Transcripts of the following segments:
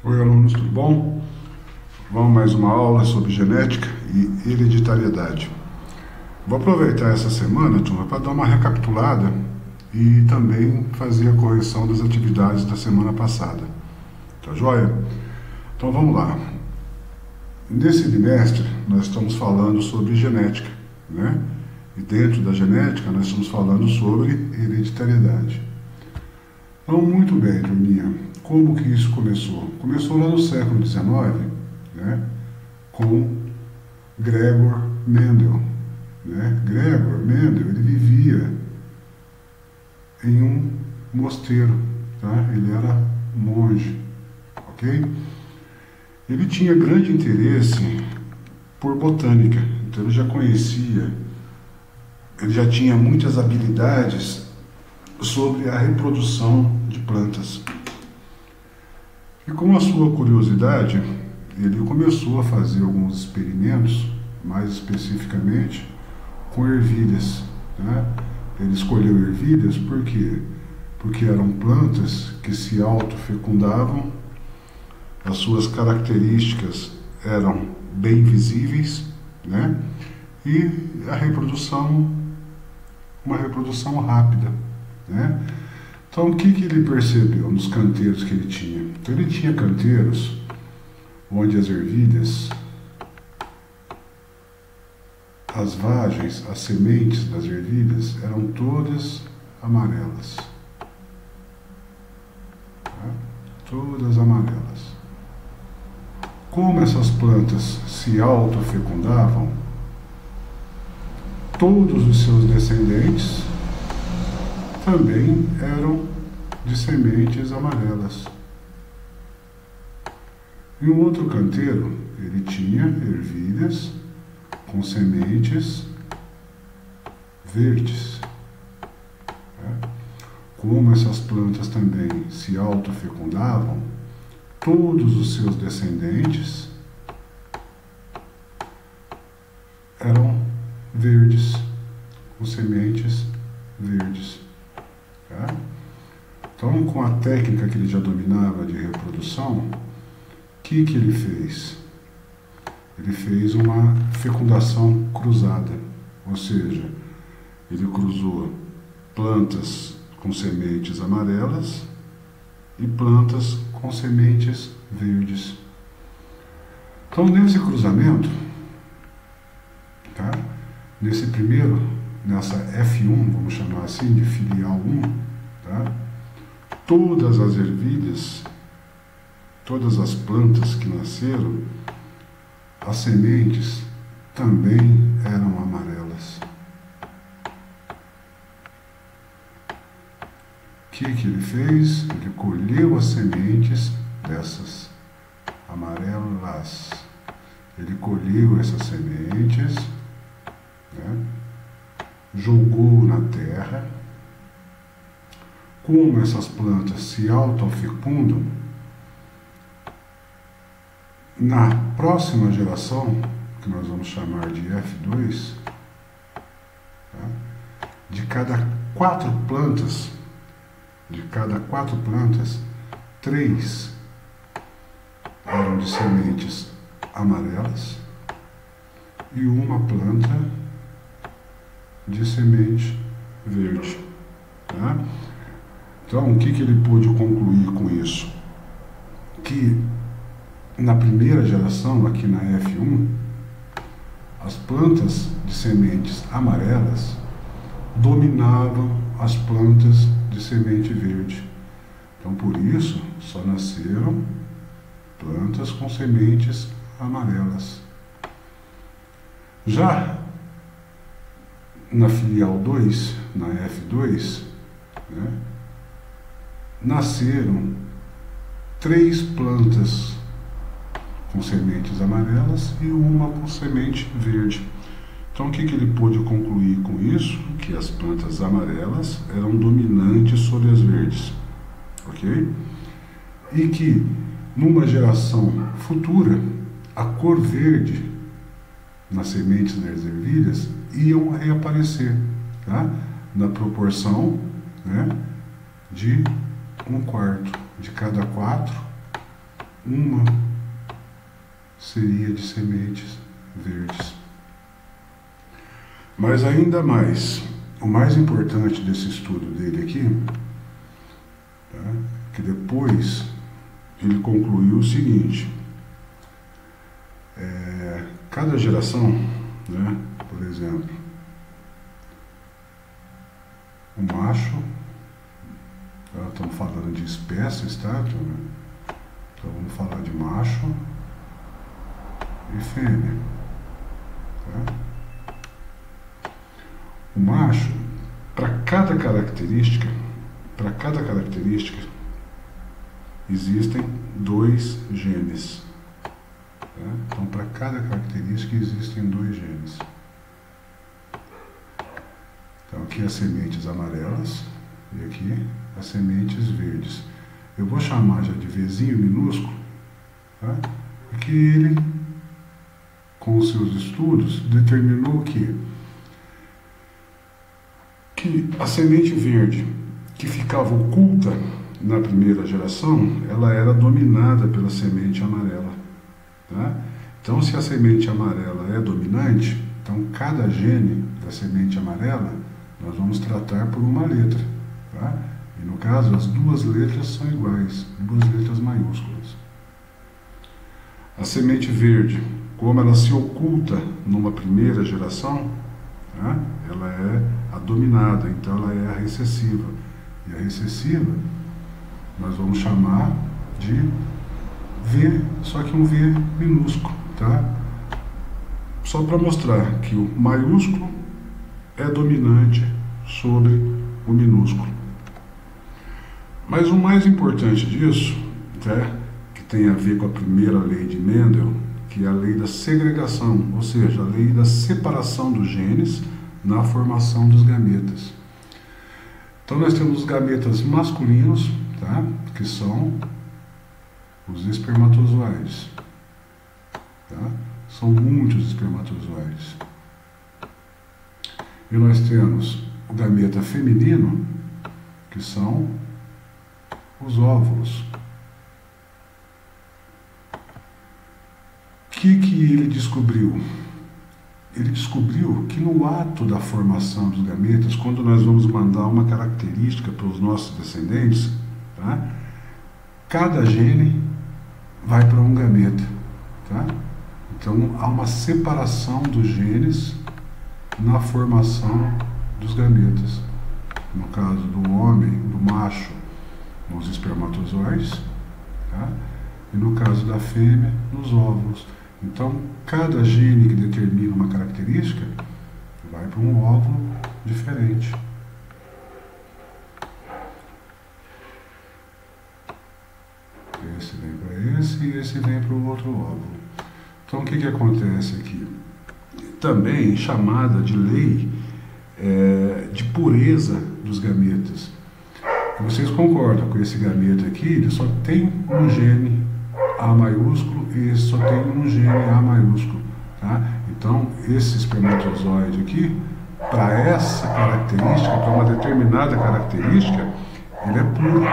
Oi, alunos, tudo bom? Vamos mais uma aula sobre genética e hereditariedade. Vou aproveitar essa semana, turma, para dar uma recapitulada e também fazer a correção das atividades da semana passada. Tá joia? Então vamos lá. Nesse bimestre, nós estamos falando sobre genética, né? E dentro da genética, nós estamos falando sobre hereditariedade. Então, muito bem, turminha. Como que isso começou? Começou lá no século XIX, né, com Gregor Mendel. Né? Gregor Mendel, ele vivia em um mosteiro, tá? Ele era monge, ok? Ele tinha grande interesse por botânica, então ele já conhecia, ele já tinha muitas habilidades sobre a reprodução de plantas. E com a sua curiosidade, ele começou a fazer alguns experimentos, mais especificamente com ervilhas. Né? Ele escolheu ervilhas por quê? Porque eram plantas que se autofecundavam, as suas características eram bem visíveis, né? E a reprodução, uma reprodução rápida. Né? Então, o que ele percebeu nos canteiros que ele tinha? Então, ele tinha canteiros onde as ervilhas, as vagens, as sementes das ervilhas eram todas amarelas. Tá? Todas amarelas. Como essas plantas se autofecundavam, todos os seus descendentes também eram de sementes amarelas. Em um outro canteiro, ele tinha ervilhas com sementes verdes. Como essas plantas também se autofecundavam, todos os seus descendentes eram verdes, com sementes verdes. Tá? Então, com a técnica que ele já dominava de reprodução, o que ele fez? Ele fez uma fecundação cruzada, ou seja, ele cruzou plantas com sementes amarelas e plantas com sementes verdes. Então, nesse cruzamento, tá? Nesse primeiro, nessa F1, vamos chamar assim, de filial 1, tá? Todas as ervilhas, todas as plantas que nasceram, as sementes também eram amarelas. O que ele fez? Ele colheu as sementes dessas amarelas. Ele colheu essas sementes, né? Jogou na terra. Como essas plantas se autofecundam, na próxima geração, que nós vamos chamar de F2, tá? de cada quatro plantas, 3 eram de sementes amarelas e uma planta de semente verde. Tá? Então, o que ele pôde concluir com isso? Que na primeira geração, aqui na F1, as plantas de sementes amarelas dominavam as plantas de semente verde. Então, por isso, só nasceram plantas com sementes amarelas. Já na filial 2, na F2, né, nasceram 3 plantas com sementes amarelas e uma com semente verde. Então, o que ele pôde concluir com isso? Que as plantas amarelas eram dominantes sobre as verdes, ok? E que, numa geração futura, a cor verde nas sementes das ervilhas iam reaparecer, tá? Na proporção, né, de 1/4. De cada 4, uma seria de sementes verdes. Mas ainda mais, o mais importante desse estudo dele aqui, tá, que depois ele concluiu o seguinte: cada geração, né, por exemplo, o macho, tá, estamos falando de espécies, tá? Então vamos falar de macho e fêmea. Tá? O macho, para cada característica, existem 2 genes. Tá? Então, para cada característica existem 2 genes. Então, aqui as sementes amarelas e aqui as sementes verdes. Eu vou chamar já de Vzinho minúsculo, tá? Porque ele, com os seus estudos, determinou que a semente verde que ficava oculta na primeira geração, ela era dominada pela semente amarela. Tá? Então, se a semente amarela é dominante, então cada gene da semente amarela nós vamos tratar por uma letra. Tá? E no caso, as 2 letras são iguais, 2 letras maiúsculas. A semente verde, como ela se oculta numa primeira geração, tá? Ela é a dominada, então ela é a recessiva. E a recessiva nós vamos chamar de V, só que um V minúsculo, tá? Só para mostrar que o maiúsculo é dominante sobre o minúsculo. Mas o mais importante disso, tá, que tem a ver com a primeira lei de Mendel, que é a lei da segregação, ou seja, a lei da separação dos genes na formação dos gametas. Então nós temos os gametas masculinos, tá, que são os espermatozoides. Tá? São muitos espermatozoides. E nós temos o gameta feminino, que são os óvulos. O que ele descobriu? Ele descobriu que no ato da formação dos gametas, quando nós vamos mandar uma característica para os nossos descendentes, tá? Cada gene vai para um gameta. Tá? Então há uma separação dos genes na formação dos gametas. No caso do homem, do macho, nos espermatozoides, tá? E no caso da fêmea, nos óvulos. Então, cada gene que determina uma característica vai para um óvulo diferente. Esse vem para esse e esse vem para o outro óvulo. Então, o que acontece aqui? Também chamada de lei de pureza dos gametas. Vocês concordam com esse gameta aqui? Ele só tem um gene A maiúsculo e esse só tem um gene A maiúsculo. Tá? Então, esse espermatozoide aqui, para essa característica, para uma determinada característica, ele é puro.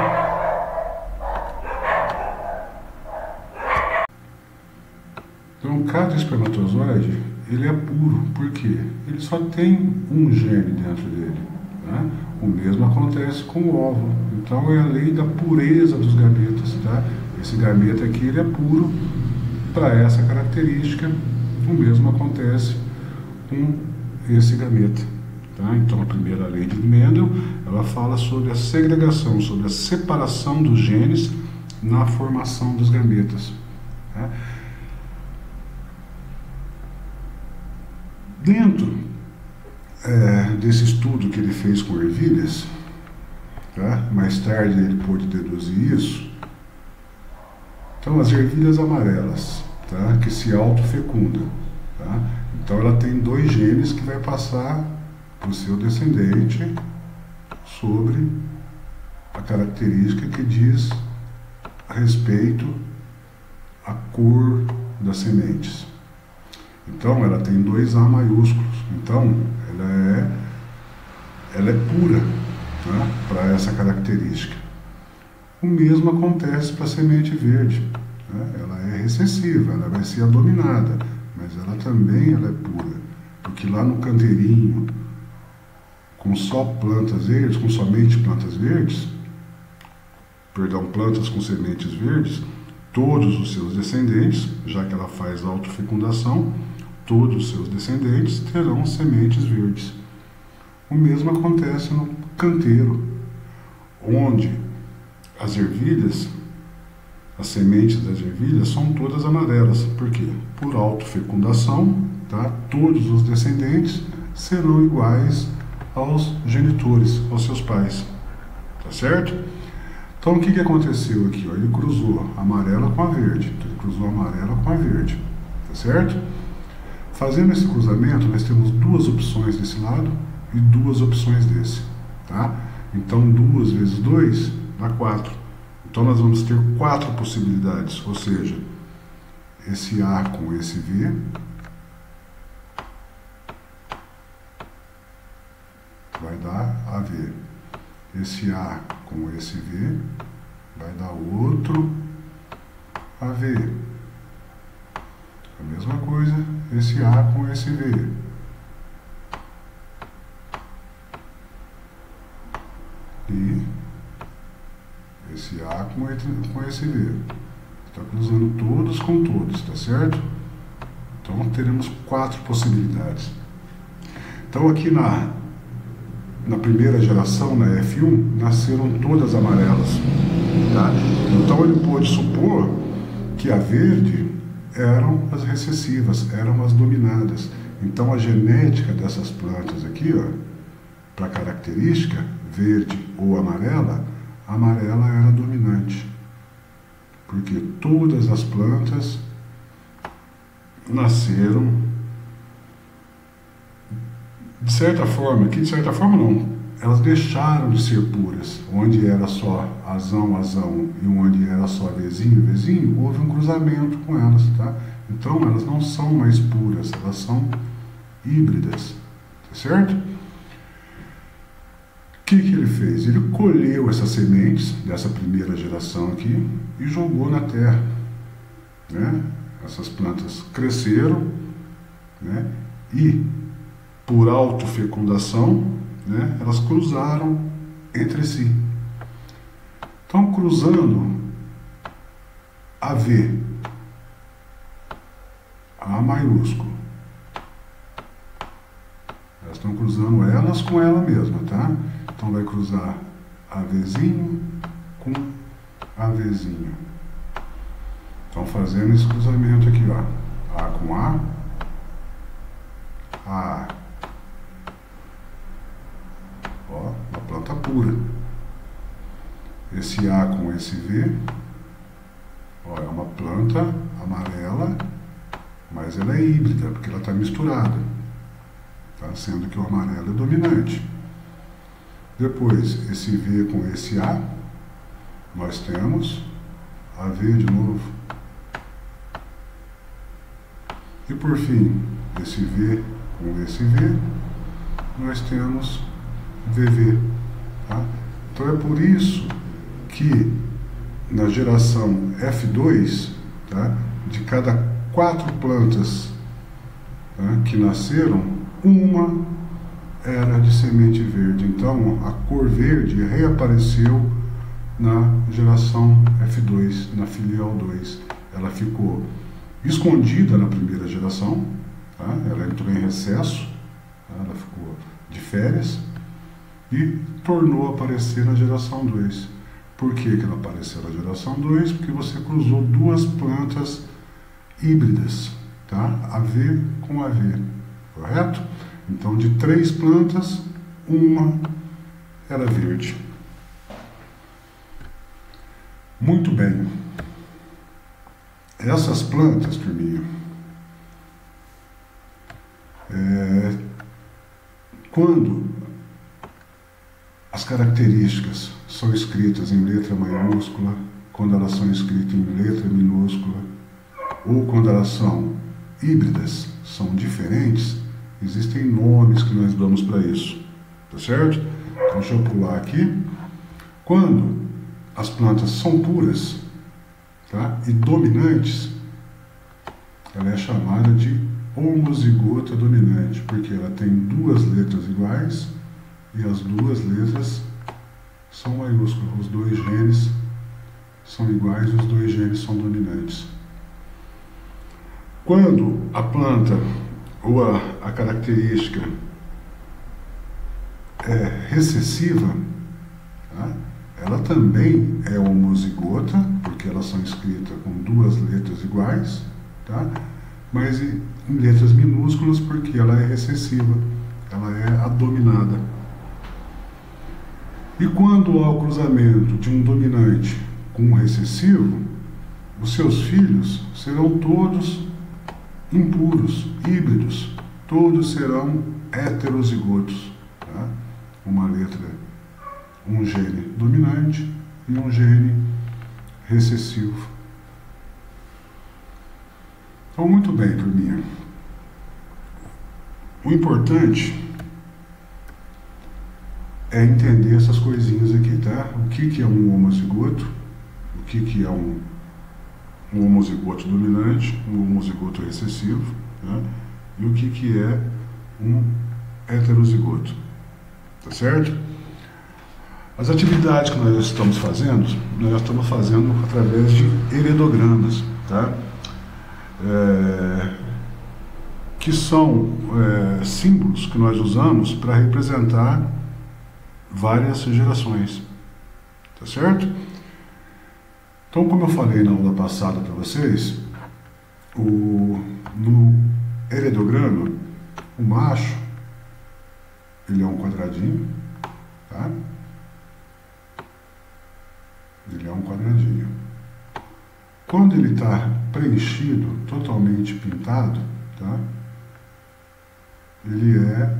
Então, cada espermatozoide, ele é puro. Por quê? Ele só tem um gene dentro dele. Tá? O mesmo acontece com o óvulo. Então, é a lei da pureza dos gametas. Tá? Esse gameta aqui, ele é puro para essa característica. O mesmo acontece com esse gameta. Tá? Então, a primeira lei de Mendel, ela fala sobre a segregação, sobre a separação dos genes na formação dos gametas. Tá? Dentro desse estudo que ele fez com ervilhas, tá? Mais tarde ele pôde deduzir isso. Então, as ervilhas amarelas, tá? Que se autofecundam. Tá? Então, ela tem 2 genes que vai passar para o seu descendente sobre a característica que diz a respeito à cor das sementes. Então, ela tem 2 A maiúsculos. Então, ela é pura, tá? Para essa característica. O mesmo acontece para a semente verde. né? Ela é recessiva, ela vai ser a dominada, mas ela também ela é pura, porque lá no canteirinho, com só plantas verdes, com somente plantas verdes, perdão, plantas com sementes verdes, todos os seus descendentes, já que ela faz autofecundação, todos os seus descendentes terão sementes verdes. O mesmo acontece no canteiro, onde as ervilhas, as sementes das ervilhas são todas amarelas. Por quê? Por autofecundação, tá? Todos os descendentes serão iguais aos genitores, aos seus pais. Tá certo? Então o que aconteceu aqui? Ó? Ele cruzou a amarela com a verde. Então, ele cruzou a amarela com a verde. Tá certo? Fazendo esse cruzamento, nós temos duas opções desse lado e duas opções desse. Tá? Então 2 vezes 2 dá 4. Então nós vamos ter 4 possibilidades, ou seja, esse A com esse V vai dar AV. Esse A com esse V vai dar outro AV. A mesma coisa, esse A com esse V. E esse A com esse V. Está cruzando todos com todos, tá certo? Então teremos 4 possibilidades. Então aqui na primeira geração, na F1, nasceram todas amarelas. Tá? Então ele pôde supor que a verde eram as recessivas, eram as dominadas. Então a genética dessas plantas aqui, ó, para característica, verde ou amarela, a amarela era dominante. Porque todas as plantas nasceram de certa forma, que de certa forma não, elas deixaram de ser puras. Onde era só azão e onde era só vezinho, houve um cruzamento com elas, tá? Então elas não são mais puras, elas são híbridas, tá certo? O que ele fez? Ele colheu essas sementes dessa primeira geração aqui e jogou na terra, né? Essas plantas cresceram, né? E por autofecundação, né, elas cruzaram entre si. Então, cruzando AV, A maiúsculo, elas estão cruzando elas com ela mesma, tá? Então, vai cruzar AVzinho com AVzinho. Então, fazendo esse cruzamento aqui, ó, A com A, ó, uma planta pura. Esse A com esse V, ó, é uma planta amarela, mas ela é híbrida, porque ela está misturada, tá? Sendo que o amarelo é dominante. Depois, esse V com esse A, nós temos AV de novo. E por fim, esse V com esse V, nós temos VV. Tá? Então é por isso que na geração F2, tá, de cada 4 plantas, tá, que nasceram, uma era de semente verde. Então a cor verde reapareceu na geração F2, na filial 2. Ela ficou escondida na primeira geração, tá? Ela entrou em recesso, tá? Ela ficou de férias e tornou a aparecer na geração 2. Por que ela apareceu na geração 2? Porque você cruzou duas plantas híbridas, tá? AV com AV, correto? Então, de 3 plantas, uma era verde. Muito bem. Essas plantas, turminha, quando as características são escritas em letra maiúscula, quando elas são escritas em letra minúscula, ou quando elas são híbridas, são diferentes, existem nomes que nós damos para isso, tá certo? Então, deixa eu pular aqui. Quando as plantas são puras, tá? E dominantes, ela é chamada de homozigota dominante, porque ela tem duas letras iguais e as duas letras são maiúsculas. Os dois genes são iguais e os dois genes são dominantes. Quando a planta ou a característica é recessiva, tá? Ela também é homozigota, porque elas são escritas com duas letras iguais, tá? Mas em letras minúsculas, porque ela é recessiva, ela é a dominada. E quando há o cruzamento de um dominante com um recessivo, os seus filhos serão todos impuros, híbridos, todos serão heterozigotos, tá? Uma letra, um gene dominante e um gene recessivo. Então, muito bem, turminha. O importante é entender essas coisinhas aqui, tá? O que é um homozigoto, o que é um homozigoto dominante, um homozigoto recessivo, tá? E o que é um heterozigoto, tá certo? As atividades que nós estamos fazendo através de heredogramas, tá? Que são símbolos que nós usamos para representar várias gerações, tá certo? Então, como eu falei na aula passada para vocês, no heredograma, o macho, ele é um quadradinho, tá? Ele é um quadradinho. Quando ele está preenchido, totalmente pintado, tá? Ele é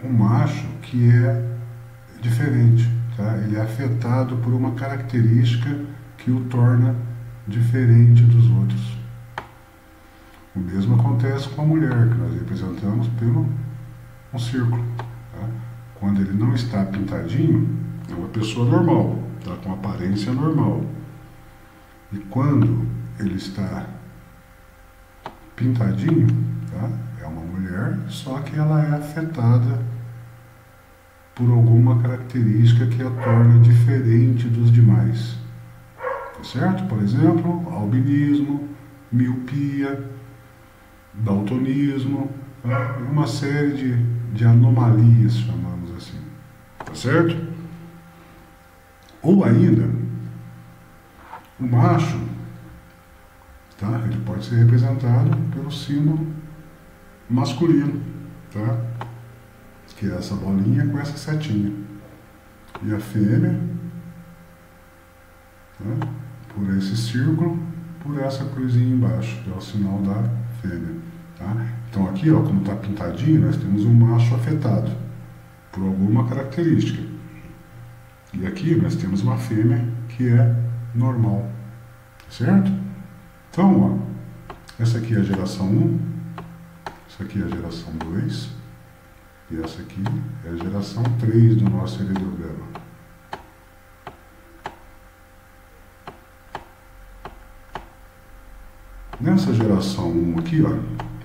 um macho que é diferente, tá? Ele é afetado por uma característica que o torna diferente dos outros. O mesmo acontece com a mulher, que nós representamos pelo um círculo, tá? Quando ele não está pintadinho, é uma pessoa normal, tá? Com aparência normal. E quando ele está pintadinho, tá? É uma mulher, só que ela é afetada por alguma característica que a torna diferente dos demais. Tá certo? Por exemplo, albinismo, miopia, daltonismo, tá? Uma série de anomalias, chamamos assim. Tá certo? Ou ainda, o macho, tá? Ele pode ser representado pelo símbolo masculino, tá? Que é essa bolinha com essa setinha. E a fêmea, tá? Por esse círculo, por essa cruzinha embaixo, que é o sinal da fêmea, tá? Então aqui, ó, como está pintadinho, nós temos um macho afetado por alguma característica. E aqui nós temos uma fêmea que é normal, certo? Então, ó, essa aqui é a geração 1, essa aqui é a geração 2, e essa aqui é a geração 3 do nosso heredograma. Nessa geração 1 aqui, ó,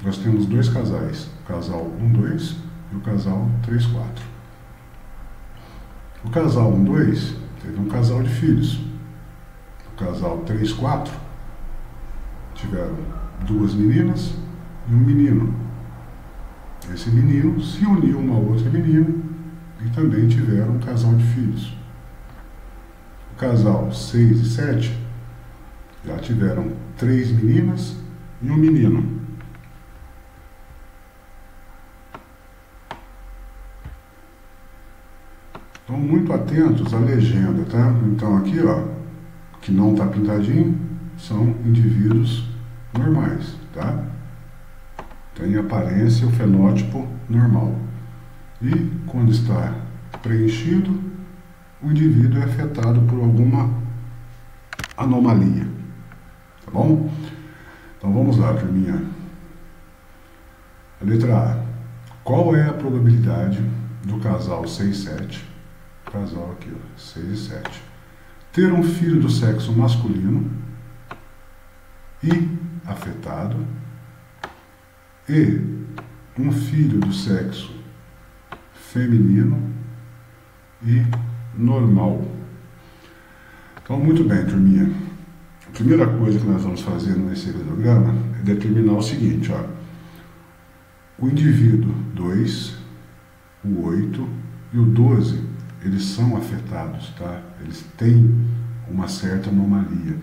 nós temos dois casais, o casal 1-2 e o casal 3-4. O casal 1-2 teve um casal de filhos. O casal 3-4 tiveram duas meninas e um menino. Esse menino se uniu a uma outra menina e também tiveram um casal de filhos. O casal 6 e 7 já tiveram 3 meninas e um menino. Então, muito atentos à legenda, tá? Então, aqui, ó, que não está pintadinho, são indivíduos normais, tá? Tem aparência, o fenótipo normal. E, quando está preenchido, o indivíduo é afetado por alguma anomalia. Tá bom? Então vamos lá, turminha. A letra A. Qual é a probabilidade do casal 6 e 7, casal aqui, ó, 6 e 7, ter um filho do sexo masculino e afetado, e um filho do sexo feminino e normal. Então, muito bem, turminha. A primeira coisa que nós vamos fazer nesse electrocardiograma é determinar o seguinte, ó. O indivíduo 2, o 8 e o 12, eles são afetados, tá? Eles têm uma certa anomalia.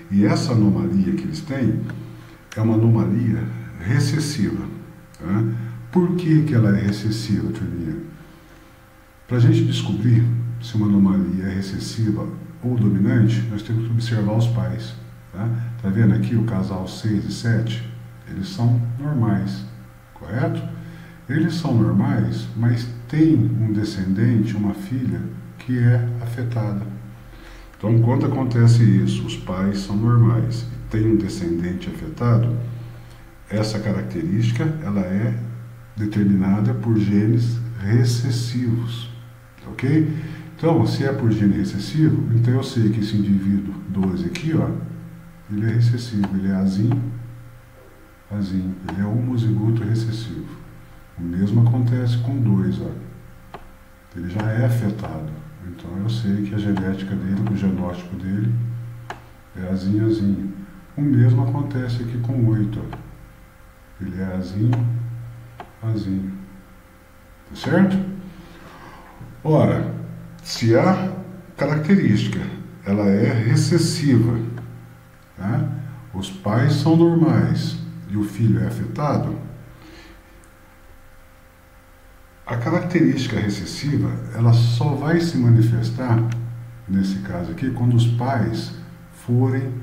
E essa anomalia que eles têm é uma anomalia recessiva. Tá? Por que ela é recessiva, turminha? Para a gente descobrir se uma anomalia é recessiva ou dominante, nós temos que observar os pais. Tá vendo aqui o casal 6 e 7? Eles são normais, correto? Eles são normais, mas tem um descendente, uma filha, que é afetada. Então, quando acontece isso, os pais são normais e tem um descendente afetado, essa característica ela é determinada por genes recessivos, ok? Então, se é por gene recessivo, então eu sei que esse indivíduo 12 aqui, ó, ele é recessivo, ele é azinho, ele é homozigoto recessivo. O mesmo acontece com 2, ó. Ele já é afetado. Então eu sei que a genética dele, o genótipo dele é azinho. O mesmo acontece aqui com 8, ó. Ele é azinho. Tá certo? Ora, se a característica ela é recessiva, tá? Os pais são normais e o filho é afetado, a característica recessiva ela só vai se manifestar, nesse caso aqui, quando os pais forem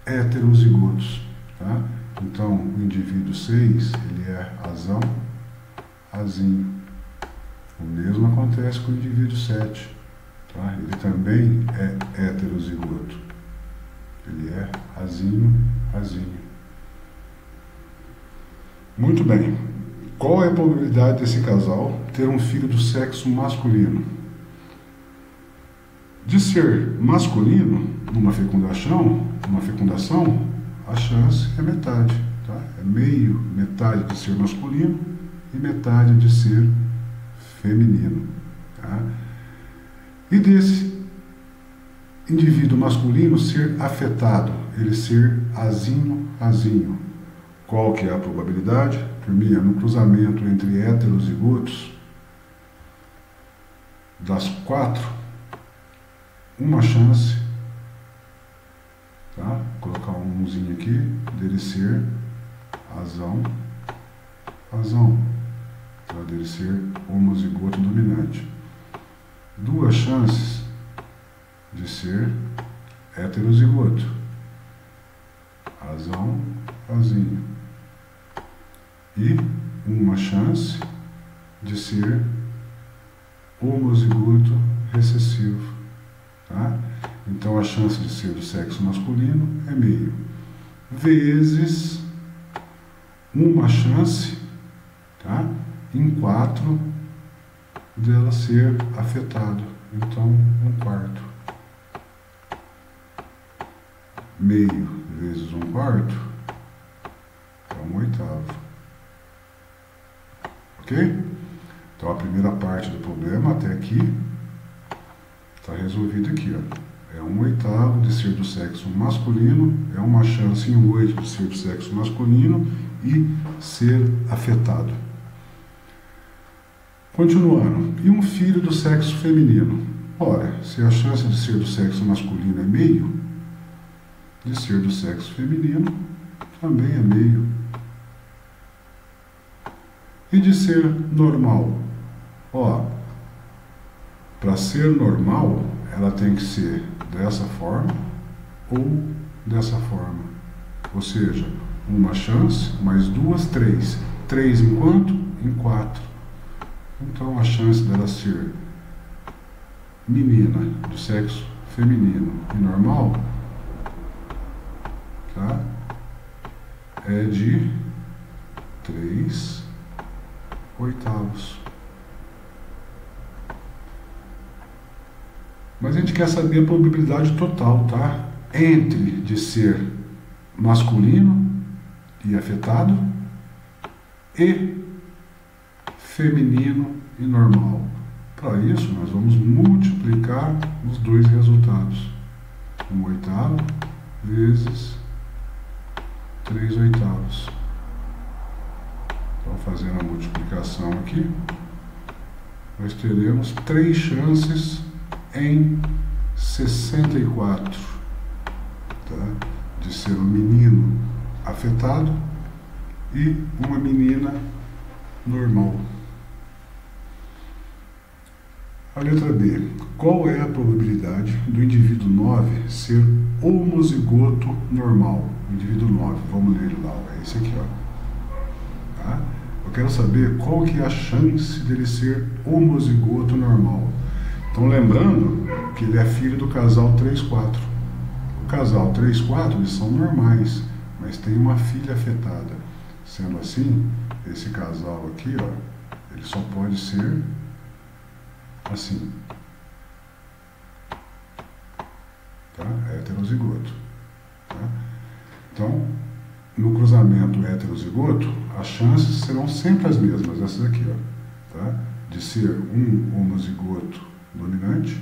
heterozigotos. Tá? Então, o indivíduo 6, ele é azinho. O mesmo acontece com o indivíduo 7. Tá? Ele também é heterozigoto. Ele é azinho. Muito bem. Qual é a probabilidade desse casal ter um filho do sexo masculino? De ser masculino, numa fecundação, a chance é metade. Tá? É metade de ser masculino e metade de ser feminino. Tá? E desse indivíduo masculino ser afetado, ele ser azinho. Qual que é a probabilidade? Turminha, no cruzamento entre heterozigotos, das 4, uma chance, tá? Vou colocar um umzinho aqui, dele ser azão, tá? Dele ser homozigoto dominante. 2 chances de ser heterozigoto, azinho. E uma chance de ser homozigoto recessivo. Tá? Então a chance de ser do sexo masculino é meio. Vezes uma chance, tá? Em 4 dela ser afetado. Então 1/4. Meio vezes 1/4 é 1/8. Ok? Então a primeira parte do problema até aqui está resolvida aqui, ó. É 1/8 de ser do sexo masculino, é uma chance em 8 de ser do sexo masculino e ser afetado. Continuando, e um filho do sexo feminino? Ora, se a chance de ser do sexo masculino é meio, de ser do sexo feminino também é meio. E de ser normal? Ó, para ser normal, ela tem que ser dessa forma ou dessa forma. Ou seja, uma chance, mais 2, 3. 3 em quanto? Em 4. Então a chance dela ser menina, do sexo feminino e normal, tá? É de 3/8. Mas a gente quer saber a probabilidade total, tá? Entre de ser masculino e afetado e feminino e normal. Para isso, nós vamos multiplicar os dois resultados. 1/8 vezes 3/8. Então, fazendo a multiplicação aqui, nós teremos 3 chances em 64, tá? De ser um menino afetado e uma menina normal. A letra B. Qual é a probabilidade do indivíduo 9 ser homozigoto normal? O indivíduo 9, vamos ler ele lá, é esse aqui, ó. Tá? Eu quero saber qual que é a chance dele ser homozigoto normal. Então, lembrando que ele é filho do casal 3-4. O casal 3-4, eles são normais, mas tem uma filha afetada. Sendo assim, esse casal aqui, ó, ele só pode ser assim, tá? Heterozigoto, tá? Então, no cruzamento heterozigoto, as chances serão sempre as mesmas, essas aqui, ó, tá? De ser um homozigoto dominante,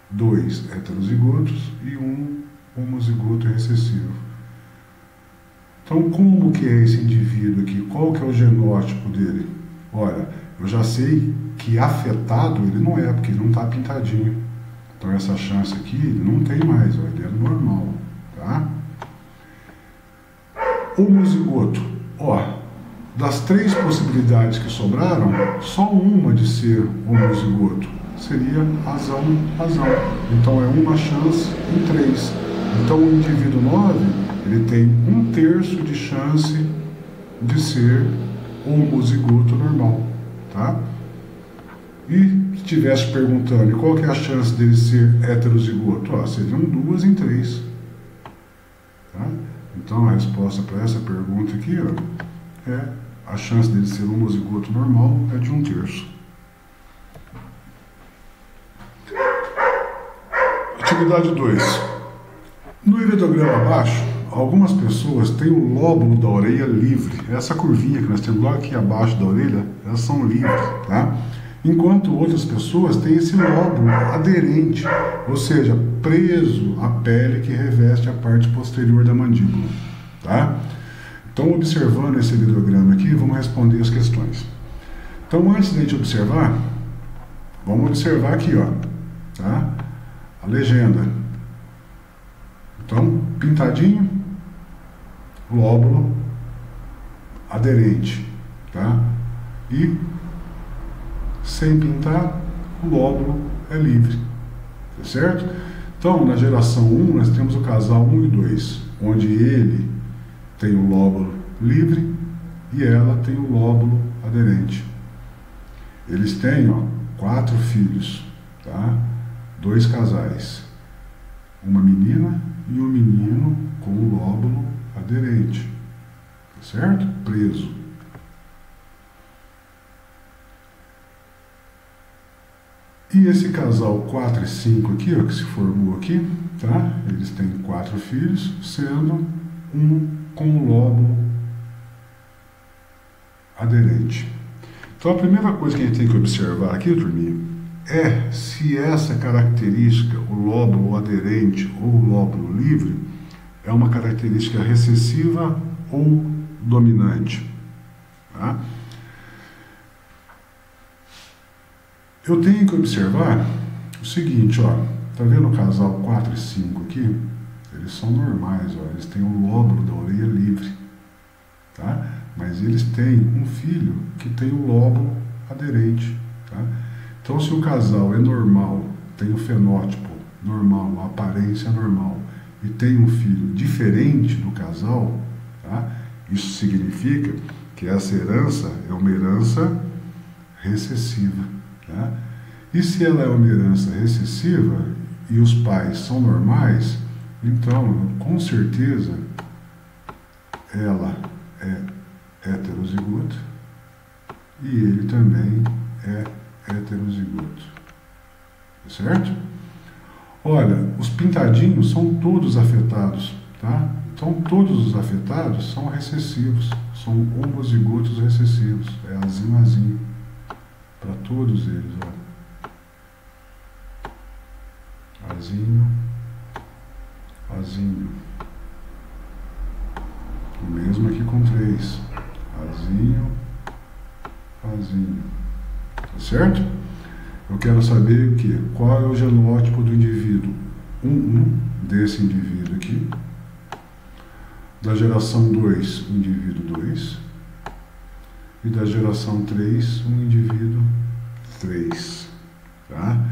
2 heterozigotos e um homozigoto recessivo. Então, como que é esse indivíduo aqui? Qual que é o genótipo dele? Olha, eu já sei que afetado ele não é, porque ele não está pintadinho. Então, essa chance aqui, ele não tem mais, ó, ele é normal, tá? Homozigoto, ó, das 3 possibilidades que sobraram, só uma de ser homozigoto seria razão. Então, é uma chance em 3. Então, o indivíduo 9, ele tem 1/3 de chance de ser homozigoto normal, tá? E se estivesse perguntando qual que é a chance dele ser heterozigoto, ó, seriam 2 em 3, tá? Então, a resposta para essa pergunta aqui, ó, é a chance dele ser homozigoto normal é de 1/3. Atividade 2. No evidograma abaixo, algumas pessoas têm o lóbulo da orelha livre. Essa curvinha que nós temos lá aqui abaixo da orelha, elas são livres, tá? Enquanto outras pessoas têm esse lóbulo aderente, ou seja, preso à pele que reveste a parte posterior da mandíbula, tá? Então, observando esse evidograma aqui, vamos responder as questões. Então, antes de a gente observar, vamos observar aqui, ó, tá? A legenda. Então, pintadinho, lóbulo aderente, tá? E sem pintar, o lóbulo é livre, tá certo? Então, na geração 1, nós temos o casal 1 e 2, onde ele tem o lóbulo livre e ela tem o lóbulo aderente. Eles têm, ó, 4 filhos, tá? 2 casais, uma menina e um menino com o lóbulo aderente, tá certo? Preso. E esse casal 4 e 5 aqui, ó, que se formou aqui, tá? Eles têm 4 filhos, sendo um com o lóbulo aderente. Então, a primeira coisa que a gente tem que observar aqui, turminha, é se essa característica, o lóbulo aderente ou o lóbulo livre, é uma característica recessiva ou dominante, tá? Eu tenho que observar o seguinte, ó, tá vendo o casal 4 e 5 aqui? Eles são normais, ó, eles têm o lóbulo da orelha livre, tá? Mas eles têm um filho que tem o lóbulo aderente, tá? Então, se o casal é normal, tem o fenótipo normal, a aparência normal, e tem um filho diferente do casal, tá? Isso significa que essa herança é uma herança recessiva, tá? E se ela é uma herança recessiva e os pais são normais, então, com certeza, ela é heterozigota e ele também é heterozigoto, certo? Olha, os pintadinhos são todos afetados, tá? Então, todos os afetados são recessivos, são homozigotos recessivos. É azinho, azinho. Para todos eles, ó. Azinho, azinho. O mesmo aqui com 3. Azinho, azinho. Tá certo? Eu quero saber que, qual é o genótipo do indivíduo 1, desse indivíduo aqui. Da geração 2, o indivíduo 2. E da geração 3, o indivíduo 3. Tá?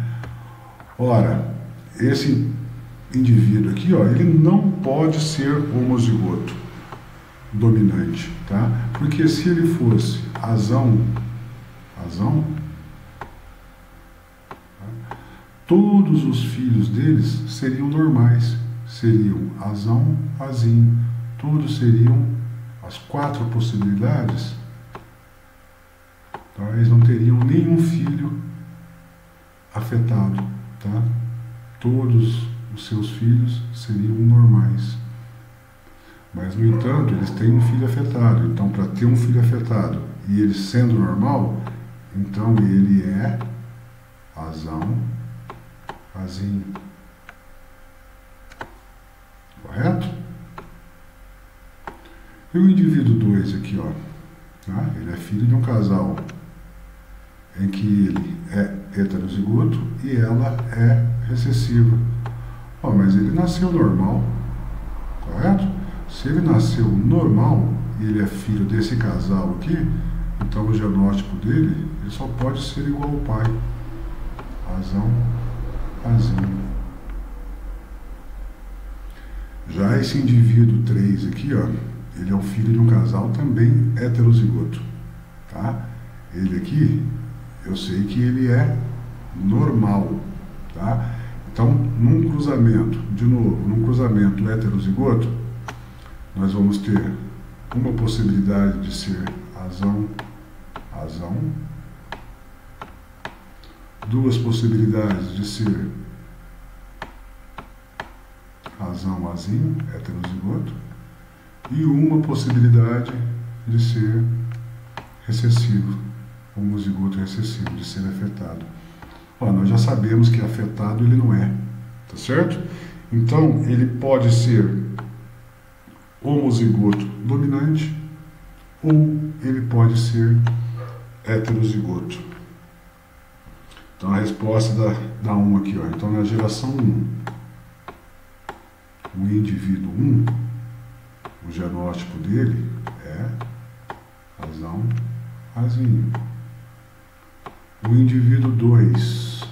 Ora, esse indivíduo aqui, ó, ele não pode ser homozigoto dominante, tá? Porque se ele fosse azão, todos os filhos deles seriam normais, seriam azão, azinho, todos seriam as 4 possibilidades, tá? Eles não teriam nenhum filho afetado, tá? Todos os seus filhos seriam normais. Mas, no entanto, eles têm um filho afetado. Então, para ter um filho afetado e ele sendo normal, então ele é azão, azinho. Correto? E o indivíduo 2 aqui, ó, tá? Ele é filho de um casal em que ele é heterozigoto e ela é recessiva. Ó, mas ele nasceu normal, correto? Se ele nasceu normal e ele é filho desse casal aqui, então o genótipo dele ele só pode ser igual ao pai. Azão, azinho. Já esse indivíduo 3 aqui, ó, ele é o filho de um casal também heterozigoto, tá? Ele aqui, eu sei que ele é normal, tá? Então, num cruzamento, de novo, num cruzamento heterozigoto, nós vamos ter uma possibilidade de ser azão, azão, 2 possibilidades de ser azão, azinho, heterozigoto, e uma possibilidade de ser recessivo, homozigoto recessivo, de ser afetado. Ó, nós já sabemos que afetado ele não é, tá certo? Então, ele pode ser homozigoto dominante ou ele pode ser heterozigoto. Então, a resposta dá 1 aqui, ó. Então, na geração 1, o indivíduo 1, o genótipo dele é azão, azinho. O indivíduo 2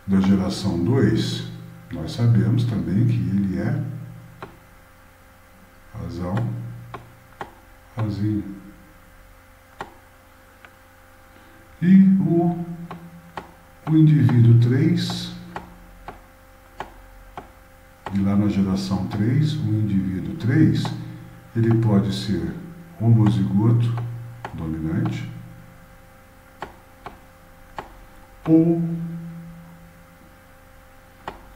da geração 2, nós sabemos também que ele é azão, azinho. E o indivíduo 3, e lá na geração 3, o indivíduo 3, ele pode ser homozigoto dominante ou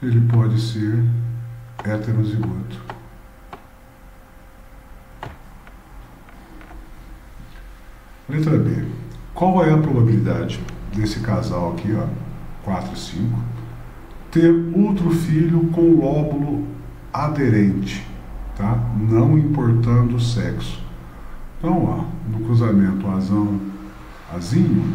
ele pode ser heterozigoto. Letra B. Qual é a probabilidade desse casal aqui, ó, 4 e 5, ter outro filho com lóbulo aderente, tá? Não importando o sexo. Então, ó, no cruzamento azão-azinho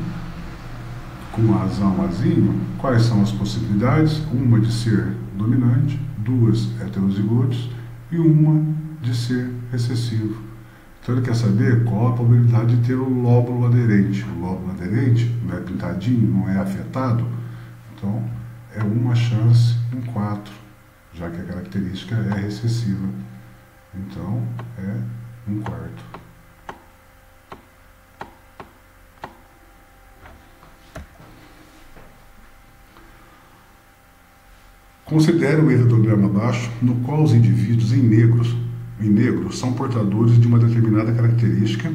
com azão-azinho, quais são as possibilidades? Uma de ser dominante, 2 heterozigotos e uma de ser recessivo. Então ele quer saber qual a probabilidade de ter o lóbulo aderente. O lóbulo aderente não é pintadinho, não é afetado, então é uma chance em 4, já que a característica é recessiva. Então é 1/4. Considere o hidrograma abaixo, no qual os indivíduos em negro são portadores de uma determinada característica.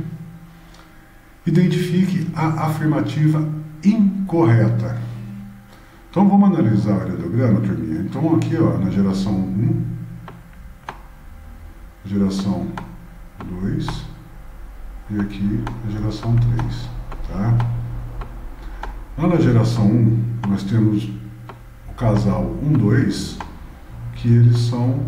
Identifique a afirmativa incorreta. Então vamos analisar o heredograma, turminha. Então aqui, ó, na geração 1, geração 2 e aqui a geração 3, tá? Lá na geração 1, nós temos o casal 1, 2, que eles são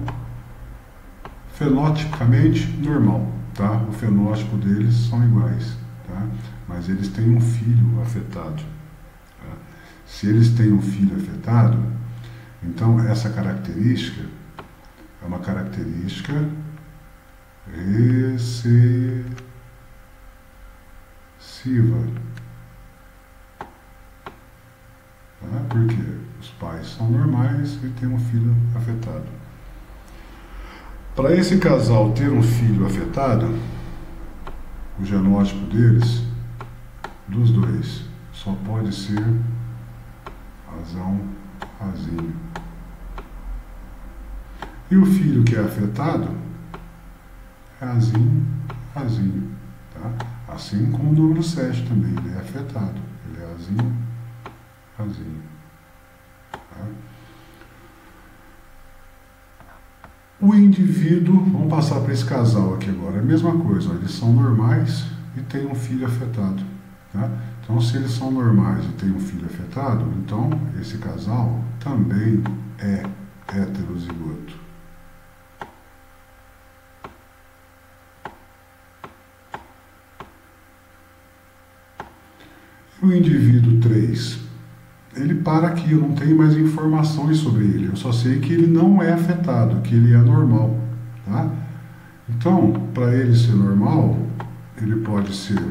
fenotipicamente normal, tá? O fenótipo deles são iguais, tá? Mas eles têm um filho afetado. Tá? Se eles têm um filho afetado, então essa característica é uma característica recessiva. Tá? Porque os pais são normais e tem um filho afetado. Para esse casal ter um filho afetado, o genótipo deles, dos dois, só pode ser razão, razinho. E o filho que é afetado é razinho, razinho. Tá? Assim como o número 7 também, ele é afetado. Ele é razinho, razinho. Tá? O indivíduo, vamos passar para esse casal aqui agora, é a mesma coisa, ó, eles são normais e têm um filho afetado. Tá? Então, se eles são normais e têm um filho afetado, então esse casal também é heterozigoto. O indivíduo 3, ele para aqui, eu não tenho mais informações sobre ele, eu só sei que ele não é afetado, que ele é normal. Tá? Então, para ele ser normal, ele pode ser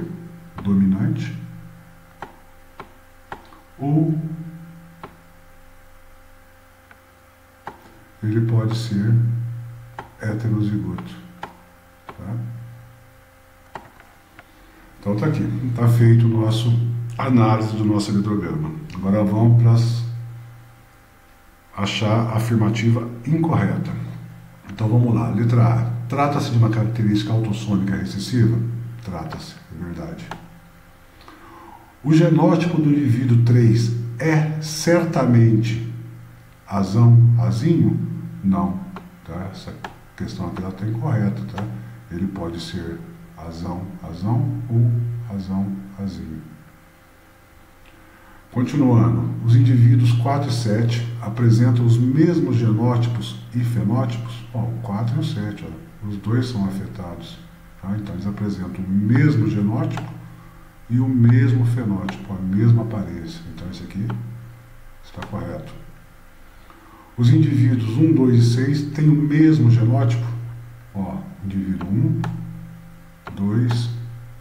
dominante ou ele pode ser heterozigoto. Tá? Então tá aqui, está feito o nosso análise do nosso heredograma. Agora vamos para achar a afirmativa incorreta. Então vamos lá, letra A. Trata-se de uma característica autossômica recessiva? Trata-se, é verdade. O genótipo do indivíduo 3 é certamente azão, azinho? Não. Tá? Essa questão aqui está incorreta. Tá? Ele pode ser azão, azão ou azão, azinho. Continuando, os indivíduos 4 e 7 apresentam os mesmos genótipos e fenótipos? Ó, o 4 e o 7, ó, os dois são afetados. Tá? Então eles apresentam o mesmo genótipo e o mesmo fenótipo, a mesma aparência. Então esse aqui está correto. Os indivíduos 1, 2 e 6 têm o mesmo genótipo? Ó, indivíduo 1, 2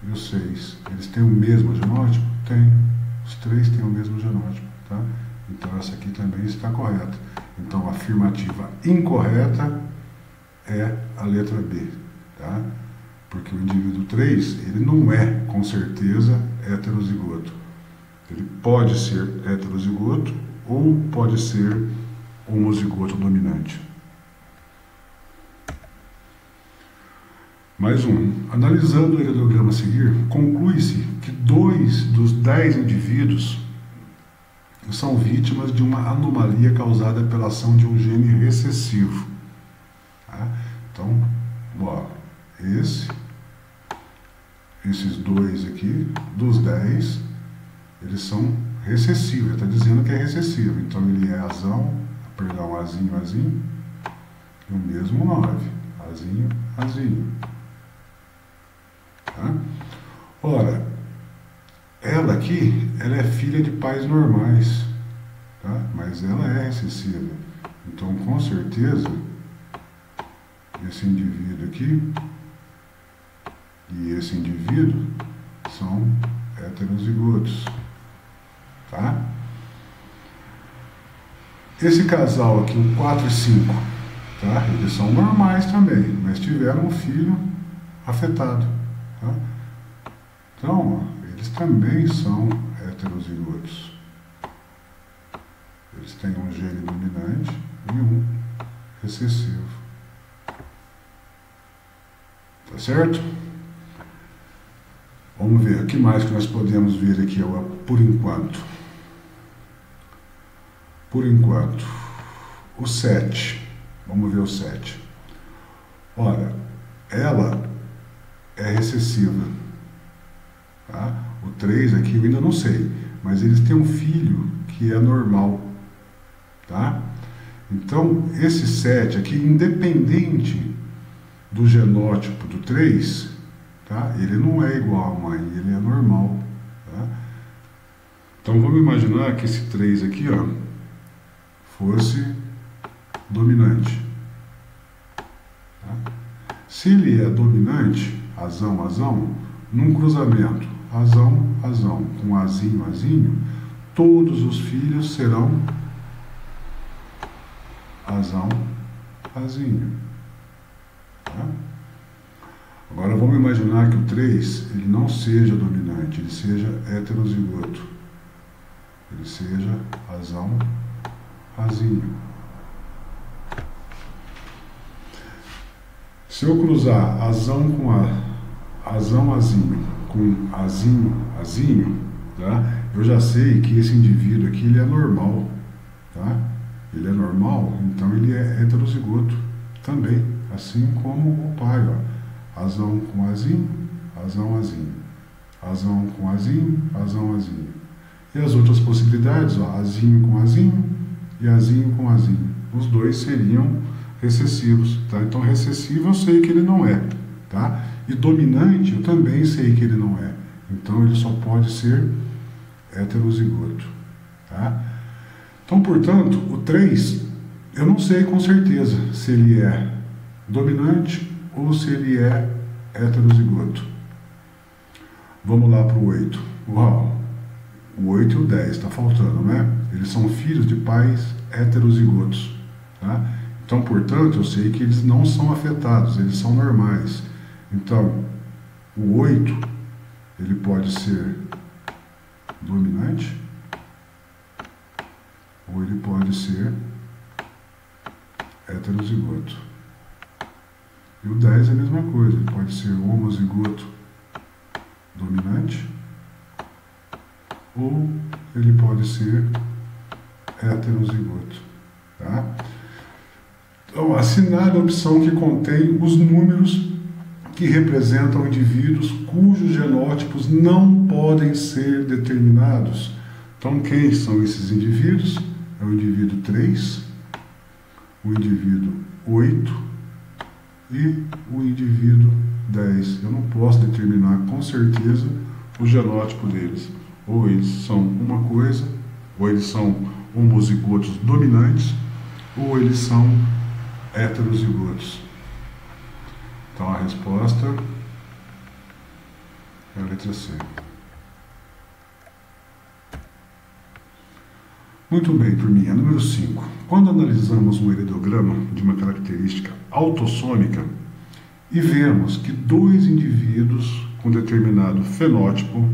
e o 6. Eles têm o mesmo genótipo? Tem. Os 3 têm o mesmo genótipo. Tá? Então essa aqui também está correta. Então a afirmativa incorreta é a letra B. Tá? Porque o indivíduo 3, ele não é, com certeza, heterozigoto. Ele pode ser heterozigoto ou pode ser homozigoto dominante. Mais um. Analisando o heredograma a seguir, conclui-se que 2 dos 10 indivíduos são vítimas de uma anomalia causada pela ação de um gene recessivo. Tá? Então, ó, esses 2 aqui, dos 10, eles são recessivos. Ele está dizendo que é recessivo. Então, ele é azão, perdão, azinho, azinho, e o mesmo 9. Azinho, azinho. Tá? Ora, ela aqui, ela é filha de pais normais, tá? Mas ela é recessiva. Então, com certeza, esse indivíduo aqui e esse indivíduo são heterozigotos, tá? Esse casal aqui, o 4 e 5, tá? Eles são normais também, mas tiveram um filho afetado. Tá? Então, ó, eles também são heterozigotos. Eles têm um gene dominante e um recessivo. Tá certo? Vamos ver o que mais que nós podemos ver aqui por enquanto. por enquanto. O 7, vamos ver o 7. Ora, ela é recessiva, tá? O 3 aqui eu ainda não sei, mas eles têm um filho que é normal, tá? Então, esse 7 aqui, independente do genótipo do 3, tá? Ele não é igual à mãe, ele é normal, tá? Então, vamos imaginar que esse 3 aqui, ó, fosse dominante. Tá? Se ele é dominante, azão, azão, num cruzamento azão, azão, com azinho, azinho, todos os filhos serão azão, azinho. Tá? Agora vamos imaginar que o 3 ele não seja dominante, ele seja heterozigoto. Ele seja azão, azinho. Se eu cruzar azão com azão, azinho com azinho, azinho, tá? Eu já sei que esse indivíduo aqui ele é normal, tá? Ele é normal, então ele é heterozigoto também, assim como o pai, ó. Azão com azinho, azão, azinho. Azão com azinho, azão, azinho. E as outras possibilidades, ó, azinho com azinho e azinho com azinho. Os dois seriam recessivos, tá? Então recessivo eu sei que ele não é, tá? E dominante eu também sei que ele não é. Então ele só pode ser heterozigoto, tá? Então, portanto, o 3 eu não sei com certeza se ele é dominante ou se ele é heterozigoto. Vamos lá para o 8. Uau! O 8 e o 10, está faltando, né? Eles são filhos de pais heterozigotos, tá? Então, portanto, eu sei que eles não são afetados, eles são normais. Então, o 8, ele pode ser dominante ou ele pode ser heterozigoto. E o 10 é a mesma coisa, ele pode ser homozigoto dominante ou ele pode ser heterozigoto, tá? Então, assinale a opção que contém os números que representam indivíduos cujos genótipos não podem ser determinados. Então, quem são esses indivíduos? É o indivíduo 3, o indivíduo 8 e o indivíduo 10. Eu não posso determinar com certeza o genótipo deles. Ou eles são uma coisa, ou eles são homozigotos dominantes, ou eles são heterozigotos. Então a resposta é a letra C. Muito bem, turminha. Número 5. Quando analisamos um heredograma de uma característica autossômica e vemos que dois indivíduos com determinado fenótipo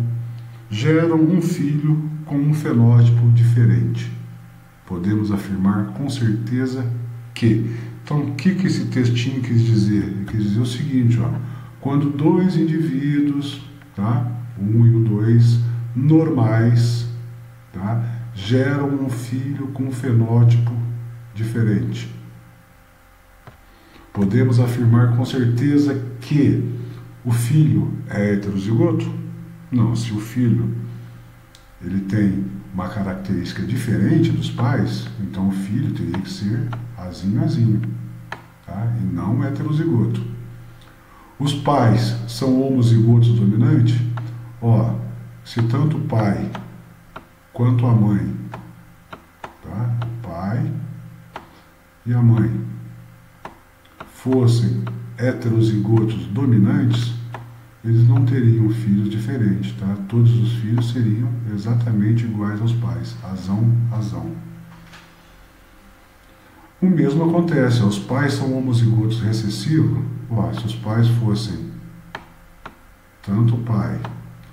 geram um filho com um fenótipo diferente, podemos afirmar com certeza que... Então, o que esse textinho quis dizer? Ele quis dizer o seguinte, ó, quando dois indivíduos, tá, o 1 e o 2, normais, tá, geram um filho com um fenótipo diferente, podemos afirmar com certeza que o filho é heterozigoto? Não, se o filho ele tem uma característica diferente dos pais, então o filho teria que ser azinho, azinho, tá? E não heterozigoto. Os pais são homozigotos dominantes? Ó, se tanto o pai quanto a mãe, tá? O pai e a mãe fossem heterozigotos dominantes, eles não teriam filhos diferentes, tá? Todos os filhos seriam exatamente iguais aos pais, azão, azão. O mesmo acontece, os pais são homozigotos recessivos. Ó, se os pais fossem, tanto o pai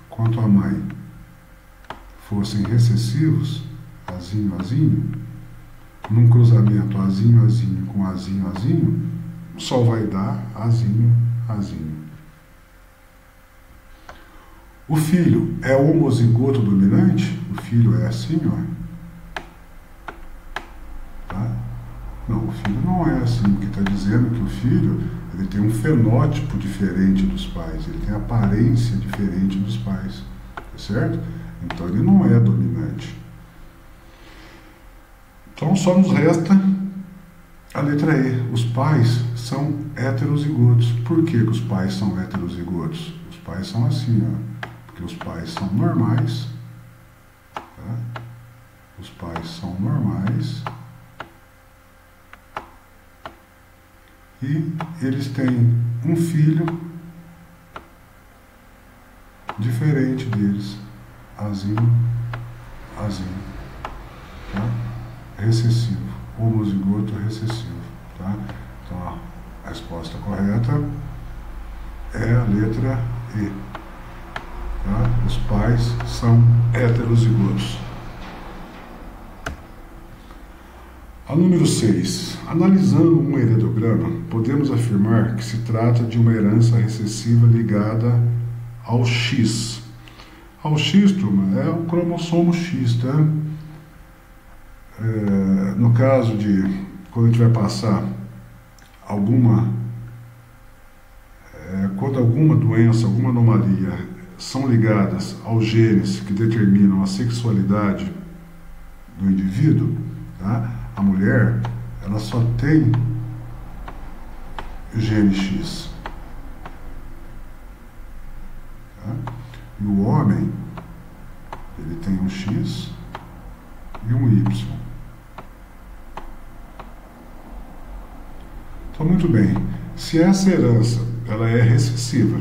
quanto a mãe, fossem recessivos, azinho, azinho, num cruzamento azinho, azinho com azinho, azinho, só vai dar azinho, azinho. O filho é homozigoto dominante? O filho é assim, ó. Não, o filho não é assim, porque está dizendo que o filho ele tem um fenótipo diferente dos pais, ele tem aparência diferente dos pais, tá certo? Então ele não é dominante. Então só nos resta a letra E. Os pais são heterozigotos. Por que os pais são heterozigotos? Os pais são assim, ó, porque os pais são normais, tá? Os pais são normais e eles têm um filho diferente deles, azinho, tá? Recessivo, homozigoto recessivo, tá? Então a resposta correta é a letra E, tá? Os pais são heterozigotos. A número 6. Analisando um heredograma, podemos afirmar que se trata de uma herança recessiva ligada ao X. Ao X, turma, é o cromossomo X, tá? No caso de quando a gente vai passar quando alguma doença, alguma anomalia são ligadas aos genes que determinam a sexualidade do indivíduo, tá? A mulher, ela só tem gene X, tá? E o homem, ele tem um X e um Y. Então, muito bem. Se essa herança ela é recessiva,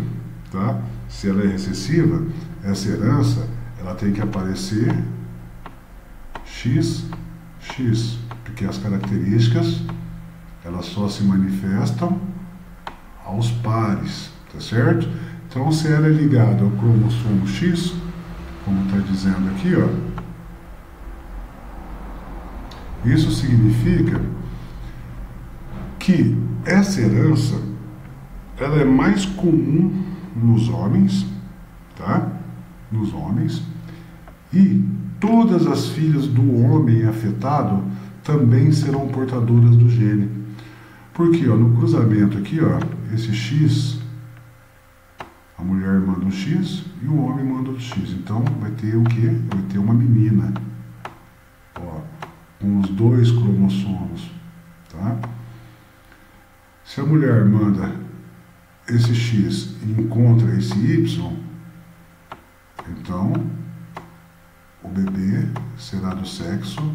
tá? Se ela é recessiva, essa herança ela tem que aparecer XX, porque as características elas só se manifestam aos pares, tá certo? Então, se ela é ligada ao cromossomo X, como está dizendo aqui, ó, isso significa que essa herança ela é mais comum nos homens, tá? Nos homens, e todas as filhas do homem afetado também serão portadoras do gene. Porque, ó, no cruzamento aqui, ó, esse X, a mulher manda um X e o homem manda um X. Então vai ter o quê? Vai ter uma menina, ó, com os dois cromossomos, tá? Se a mulher manda esse X e encontra esse Y, então o bebê será do sexo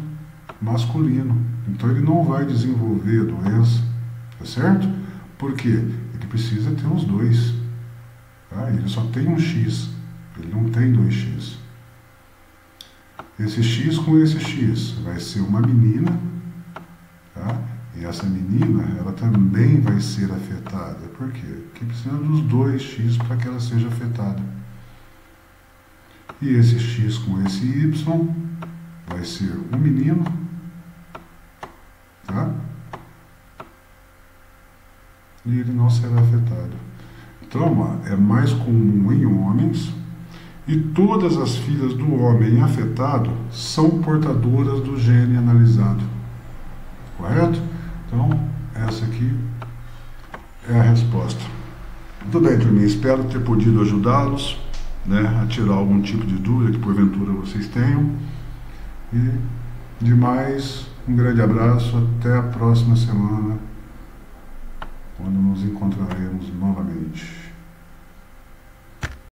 masculino. Então ele não vai desenvolver a doença, tá certo? Por quê? Ele precisa ter os dois. Tá? Ele só tem um X, ele não tem 2X. Esse X com esse X vai ser uma menina, tá? E essa menina, ela também vai ser afetada. Por quê? Porque precisa dos 2X para que ela seja afetada. E esse X com esse Y vai ser um menino, tá? E ele não será afetado. Então, é mais comum em homens, e todas as filhas do homem afetado são portadoras do gene analisado. Correto? Então, essa aqui é a resposta. Muito bem, turminha. Espero ter podido ajudá-los, né, a tirar algum tipo de dúvida que porventura vocês tenham. E, demais, um grande abraço. Até a próxima semana, quando nos encontraremos novamente.